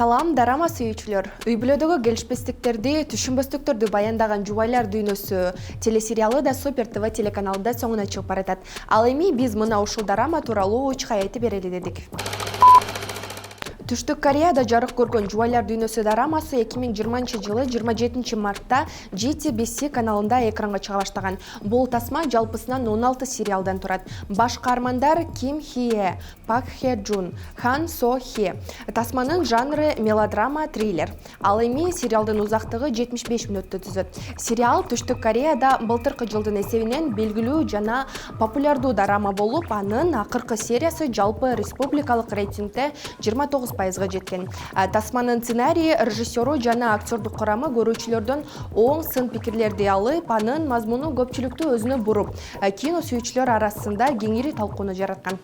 Салам дарама сүйүүчүлөр. Үй бүлөдөгү келишпестиктерди, түшүнбөстүктөрдү баяндаган Жубайлар дүйнөсү телесериалы да Супер ТВ телеканалында соңуна чыгып баратат. Ал эми биз мына ушул дарама тууралуу учка айтып берели дедик. Түштүк Кореяда жарык көргөн Жубайлар дүйнөсү дарамасы 2020-жылы 27 мартта JTBC каналында экранга чыга баштаган. Бул тасма жалпысынан 16 сериалдан турат. Баш каармандар Ким Хие, Пак Хе Джун, Хан Со Хе. Тасманын жанры мелодрама, триллер. Ал эми сериалдын узактыгы 75 мүнөттү түзөт. Сериал Түштүк Кореяда былтыркы жылдын эсебинен белгилүү жана популярдуу дарама болуп, анын акыркы сериясы жалпы республикалык рейтингде 29% жеткен. Тасманын сценарийи, режиссеру жана актердук курамы көрүүчүлөрдөн оң сын пикирлерди алып, анын мазмуну көпчүлүктү өзүнө буруп, кино сүйүүчүлөр арасында кеңири талкууну жараткан.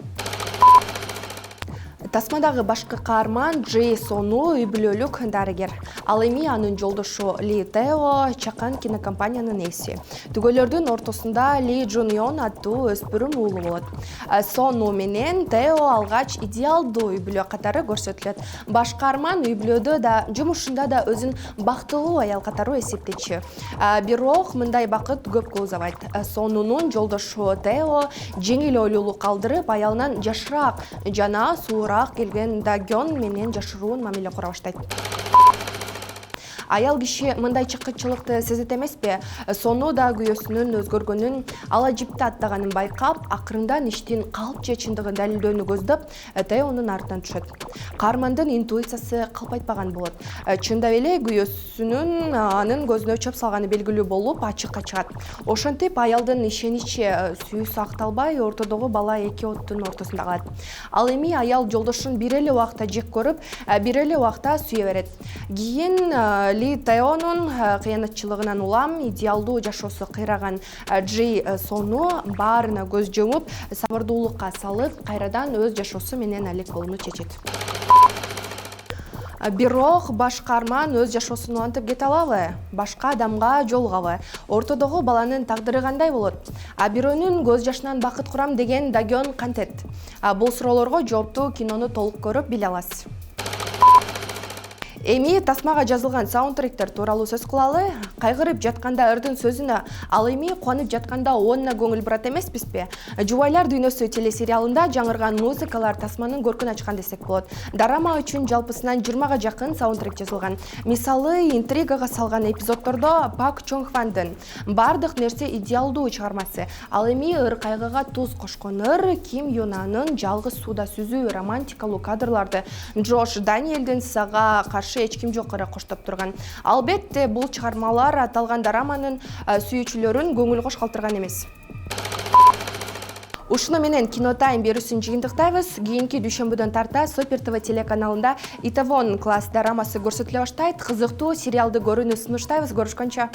Тасмадагы башкы каарман Джей Сону үй бүлөлүк дарыгер. Ал эми анын жолдошу Ли Тео чакан кинокомпаниянын ээси. Түгөлөрдүн ортосунда Ли Джун Йон аттуу өспүрүм уулу болот. Сону менен Тео алгач идеалдуу үй бүлө катары көрсөтүлөт. Баш каарман үй бүлөдө да, жумушунда да өзүн бактылуу аял катары эсептечү. Бирок мындай бакыт көпкө узабайт. Сонунун жолдошу Тео жеңил ойлуулук калдырып, аялынан жашыраак жана суураак келген Дагён менен жашыруун мамиле кура баштайт. Аял киши мындай чыккынчылыкты сезет эмеспи? Сону да күйөөсүнүн өзгөргөнүн, ала жипти аттаганын байкап, акырындан иштин калпчы чындыгын далилдөөнү көздөп, Теонун артынан түшөт. Каармандын интуициясы калпайтпаган болот. Чындап эле күйөөсүнүн анын көзүнө чөп салганы белгилүү болуп, ачыкка чыгат. Ошентип аялдын ишеничи, сүйүүсү акталбай, ортодогу бала эки оттун ортосунда калат. Ал эми аял жолдошун бир эле убакта жек көрүп, бир эле убакта сүйө берет. Кийин Ли Теонун кыянатчылыгынан улам идеалдуу жашоосу кыйраган Джей Сону баарына көз жумуп, сабырдуулукка салып, кайрадан өз жашоосу менен алек болууну чечет. Бирок баш каарман өз жашоосун улантып кете алабы? Башка адамга жолугабы? Ортодогу баланын тагдыры кандай болот? Бирөөнүн көз жашынан бакыт курам деген Дагён кантет? Бул суроолорго жоопту кинону толук көрүп биле аласыз. Эми тасмага жазылган саундтректер тууралуу сөз кылалы. Кайгырып жатканда ырдын сөзүнө, ал эми кубанып жатканда онуна көңүл бурат эмеспизби? Жубайлар дүйнөсү телесериалында жаңырган музыкалар тасманын көркүн ачкан десек болот. Дарама үчүн жалпысынан 20га жакын саундтрек жазылган. Мисалы, интригага салган эпизоддордо Пак Чон Хвандын бардык нерсе идеалдуу чыгармасы. Ал эми ыр кайгыга туз кошкон Ким Юнанын жалгыз сууда сүзүү романтикалуу кадрларды Джош Даниэлдин сага каршы эч ким жок эле коштоп турган. Албетте, бул чыгармалар аталган дараманын сүйүүчүлөрүн көңүл кош калтырган эмес. Ушуну менен Кино Тайм берүүсүн жыйынтыктайбыз. Кийинки дүйшөмбүдөн тарта Супер ТВ телеканалында Итавон класс дарамасы көрсөтүлө баштайт. Кызыктуу сериалды көрүүнү сунуштайбыз. Көрүшкөнчө.